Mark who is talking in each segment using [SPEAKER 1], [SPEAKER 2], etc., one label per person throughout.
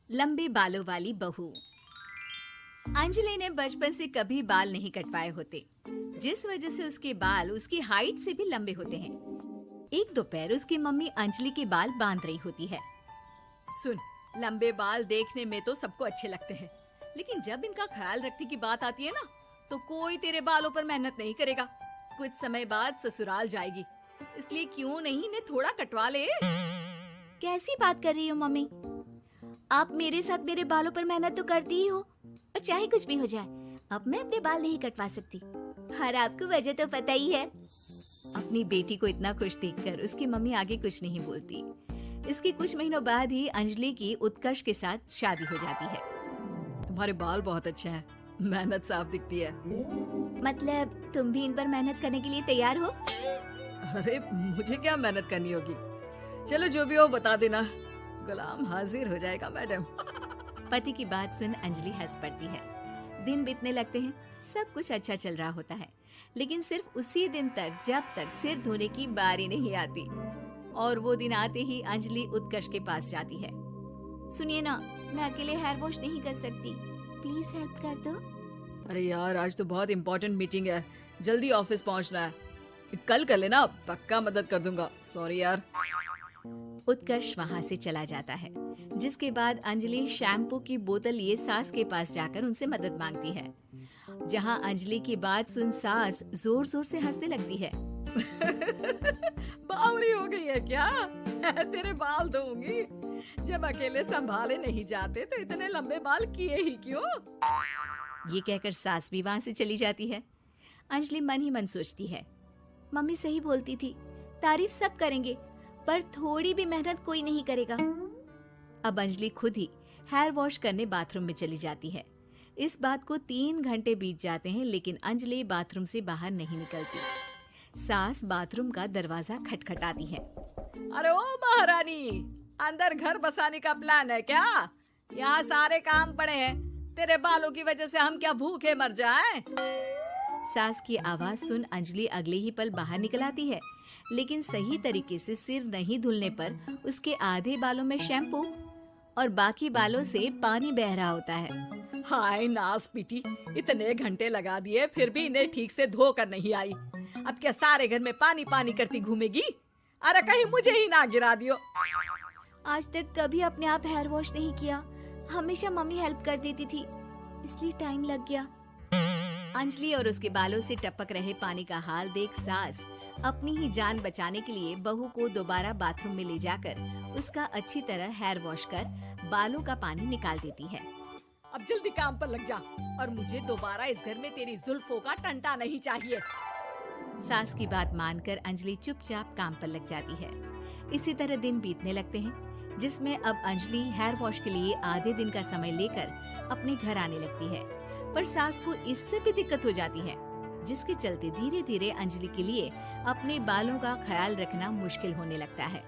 [SPEAKER 1] लंबे बालों वाली बहू। अंजलि ने बचपन से कभी बाल नहीं कटवाए होते, जिस वजह से उसके बाल उसकी हाइट से भी लंबे होते हैं। एक दोपहर उसकी मम्मी अंजलि के बाल बांध रही होती है। सुन, लंबे बाल देखने में तो सबको अच्छे लगते हैं, लेकिन जब इनका ख्याल रखने की बात आती है ना, तो कोई तेरे बालों पर मेहनत नहीं करेगा। कुछ समय बाद ससुराल जाएगी, इसलिए क्यों नहीं इन्हें थोड़ा कटवा ले।
[SPEAKER 2] कैसी बात कर रही हो मम्मी? आप मेरे साथ मेरे बालों पर मेहनत तो करती ही हो, और चाहे कुछ भी हो जाए, अब मैं अपने बाल नहीं कटवा सकती। और आपको वजह तो पता ही है।
[SPEAKER 1] अपनी बेटी को इतना खुश देखकर उसकी मम्मी आगे कुछ नहीं बोलती। इसके कुछ महीनों बाद ही अंजलि की उत्कर्ष के साथ शादी हो जाती है। तुम्हारे बाल बहुत अच्छे हैं, मेहनत साफ दिखती है।
[SPEAKER 2] मतलब तुम भी इन पर मेहनत करने के लिए तैयार हो?
[SPEAKER 1] अरे मुझे क्या मेहनत करनी होगी, चलो जो भी हो बता देना, गुलाम हाजिर हो जाएगा मैडम। पति की बात सुन अंजलि हंस पड़ती है। दिन बीतने लगते हैं, सब कुछ अच्छा चल रहा होता है, लेकिन सिर्फ उसी दिन तक जब तक सिर धोने की बारी नहीं आती। और वो दिन आते ही अंजलि उत्कर्ष के पास जाती है।
[SPEAKER 2] सुनिए ना, मैं अकेले हेयर वॉश नहीं कर सकती, प्लीज हेल्प कर दो।
[SPEAKER 1] अरे यार, आज तो बहुत इम्पोर्टेंट मीटिंग है, जल्दी ऑफिस पहुंचना है, कल कर लेना, पक्का मदद कर दूंगा। सॉरी यार। उत्कर्ष वहाँ से चला जाता है, जिसके बाद अंजलि शैम्पू की बोतल लिए सास के पास जाकर उनसे मदद मांगती है। जहाँ अंजलि की बात सुन सास जोर जोर से हंसने लगती है। बावली हो गई है क्या? तेरे बाल धोऊंगी, जब अकेले संभाले नहीं जाते तो इतने लंबे बाल किए ही क्यों? ये कहकर सास भी वहाँ से चली जाती है। अंजलि मन ही मन सोचती है,
[SPEAKER 2] मम्मी सही बोलती थी, तारीफ सब करेंगे, पर थोड़ी भी मेहनत कोई नहीं करेगा।
[SPEAKER 1] अब अंजलि खुद ही हेयर वॉश करने बाथरूम में चली जाती है। इस बात को 3 घंटे बीत जाते हैं, लेकिन अंजलि बाथरूम से बाहर नहीं निकलती। सास बाथरूम का दरवाजा खटखटाती है। अरे ओ महारानी, अंदर घर बसाने का प्लान है क्या? यहाँ सारे काम पड़े हैं, तेरे बालों की वजह से हम क्या भूखे मर जाएं? सास की आवाज सुन अंजलि अगले ही पल बाहर निकल आती है, लेकिन सही तरीके से सिर नहीं धुलने पर उसके आधे बालों में शैम्पू और बाकी बालों से पानी बह रहा होता है। हाय नास पीटी, इतने घंटे लगा दिए फिर भी इन्हें ठीक से धो कर नहीं आई। अब क्या सारे घर में पानी पानी करती घूमेगी? अरे कहीं मुझे ही ना गिरा दियो।
[SPEAKER 2] आज तक कभी अपने आप हेयर वॉश नहीं किया, हमेशा मम्मी हेल्प कर देती थी, इसलिए टाइम लग गया।
[SPEAKER 1] अंजलि और उसके बालों से टपक रहे पानी का हाल देख सास अपनी ही जान बचाने के लिए बहू को दोबारा बाथरूम में ले जाकर उसका अच्छी तरह हेयर वॉश कर बालों का पानी निकाल देती है। अब जल्दी काम पर लग जा, और मुझे दोबारा इस घर में तेरी जुल्फों का टंटा नहीं चाहिए। सास की बात मानकर अंजलि चुपचाप काम पर लग जाती है। इसी तरह दिन बीतने लगते हैं, जिसमें अब अंजलि हेयर वॉश के लिए आधे दिन का समय लेकर अपने घर आने लगती है। पर सास को इससे भी दिक्कत हो जाती है, जिसके चलते धीरे धीरे अंजलि के लिए अपने बालों का ख्याल रखना मुश्किल होने लगता है।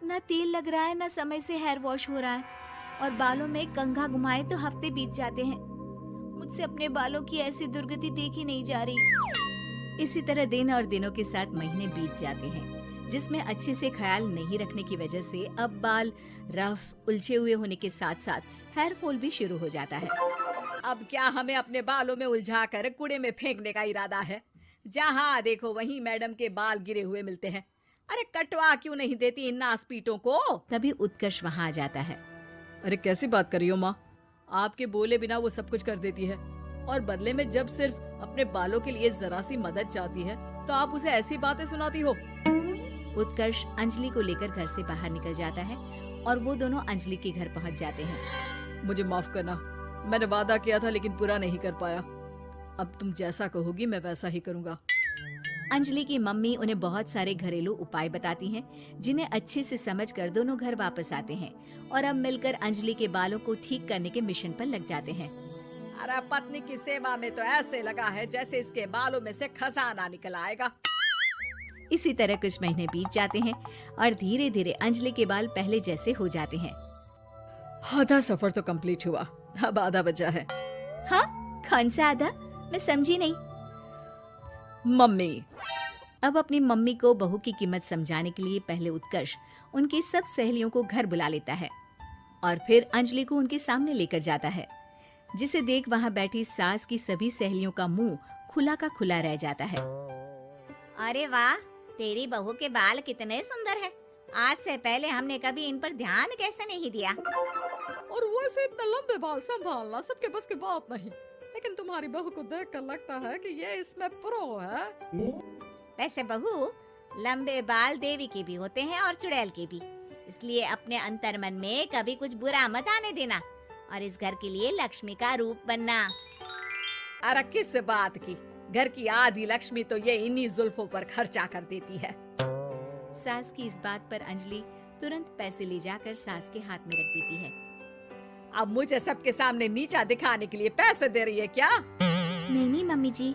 [SPEAKER 2] न तेल लग रहा है, न समय से हेयर वॉश हो रहा है, और बालों में कंघा घुमाए तो हफ्ते बीत जाते हैं। मुझसे अपने बालों की ऐसी दुर्गति देखी नहीं जा रही।
[SPEAKER 1] इसी तरह दिन और दिनों के साथ महीने बीत जाते हैं, जिसमें अच्छे से ख्याल नहीं रखने की वजह से अब बाल रफ उलझे हुए होने के साथ साथ हेयर फॉल भी शुरू हो जाता है। अब क्या हमें अपने बालों में उलझाकर कूड़े में फेंकने का इरादा है? जहाँ देखो वहीं मैडम के बाल गिरे हुए मिलते हैं। अरे कटवा क्यों नहीं देती इन नासपीटों को? तभी उत्कर्ष वहाँ आ जाता है। अरे कैसी बात कर रही हो माँ, आपके बोले बिना वो सब कुछ कर देती है, और बदले में जब सिर्फ अपने बालों के लिए जरा सी मदद चाहती है तो आप उसे ऐसी बातें सुनाती हो। उत्कर्ष अंजलि को लेकर घर से बाहर निकल जाता है और वो दोनों अंजलि के घर पहुँच जाते हैं। मुझे माफ करना, मैंने वादा किया था लेकिन पूरा नहीं कर पाया। अब तुम जैसा कहोगी मैं वैसा ही करूँगा। अंजलि की मम्मी उन्हें बहुत सारे घरेलू उपाय बताती हैं, जिन्हें अच्छे से समझकर दोनों घर वापस आते हैं और अब मिलकर अंजलि के बालों को ठीक करने के मिशन पर लग जाते हैं। अरे पत्नी की सेवा में तो ऐसे लगा है जैसे इसके बालों में से खजाना निकल आएगा। इसी तरह कुछ महीने बीत जाते हैं और धीरे धीरे अंजलि के बाल पहले जैसे हो जाते हैं। आधा सफर तो कंप्लीट हुआ, अब आधा बचा है।
[SPEAKER 2] हाँ, कौन सा आधा? मैं समझी नहीं।
[SPEAKER 1] मम्मी। अब अपनी मम्मी को बहू की कीमत समझाने के लिए पहले उत्कर्ष उनकी सब सहेलियों को घर बुला लेता है और फिर अंजलि को उनके सामने लेकर जाता है, जिसे देख वहाँ बैठी सास की सभी सहेलियों का मुंह खुला का खुला रह जाता है।
[SPEAKER 2] अरे वाह, तेरी बहू के बाल कितने सुंदर हैं। आज से पहले हमने कभी इन पर ध्यान कैसे नहीं दिया।
[SPEAKER 3] और वैसे इतने लंबे बाल संभालना सबके बस की बात नहीं, लेकिन तुम्हारी बहू को देखकर लगता है कि ये इसमें प्रो है।
[SPEAKER 2] वैसे बहू, लंबे बाल देवी के भी होते हैं और चुड़ैल के भी, इसलिए अपने अंतर्मन में कभी कुछ बुरा मत आने देना और इस घर के लिए लक्ष्मी का रूप बनना।
[SPEAKER 3] अरे किस बात की, घर की आधी लक्ष्मी तो ये इन्हीं जुल्फों पर खर्चा कर देती है।
[SPEAKER 1] सास की इस बात पर अंजलि तुरंत पैसे ले जाकर सास के हाथ में रख देती है।
[SPEAKER 3] अब मुझे सबके सामने नीचा दिखाने के लिए पैसे दे रही है क्या?
[SPEAKER 2] नहीं नहीं मम्मी जी,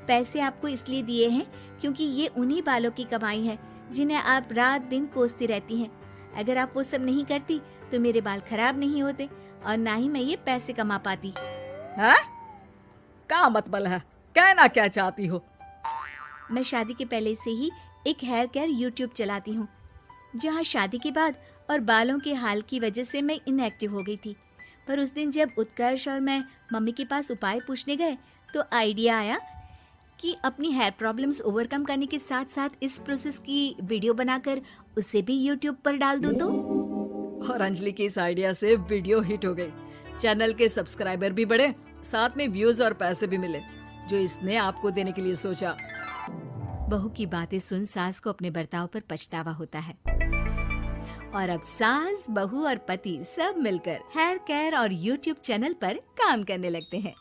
[SPEAKER 2] पैसे आपको इसलिए दिए हैं क्योंकि ये उन्हीं बालों की कमाई है जिन्हें आप रात दिन कोसती रहती हैं। अगर आप वो सब नहीं करती तो मेरे बाल खराब नहीं होते और ना ही मैं ये पैसे कमा पाती।
[SPEAKER 3] है? क्या मतलब है? कहना क्या चाहती हो?
[SPEAKER 2] मैं शादी के पहले से ही एक हेयर केयर यूट्यूब चलाती हूँ, जहाँ शादी के बाद और बालों के हाल की वजह से मैं इनएक्टिव हो गई थी। पर उस दिन जब उत्कर्ष और मैं मम्मी के पास उपाय पूछने गए तो आइडिया आया कि अपनी हेयर प्रॉब्लम्स ओवरकम करने के साथ साथ इस प्रोसेस की वीडियो बनाकर उसे भी यूट्यूब पर डाल दूँ तो।
[SPEAKER 3] और अंजलि की इस आइडिया से वीडियो हिट हो गई, चैनल के सब्सक्राइबर भी बढ़े, साथ में व्यूज और पैसे भी मिले जो इसने आपको देने के लिए सोचा।
[SPEAKER 1] बहू की बातें सुन सास को अपने बर्ताव पर पछतावा होता है और अब सास, बहू और पति सब मिलकर हेयर केयर और यूट्यूब चैनल पर काम करने लगते हैं।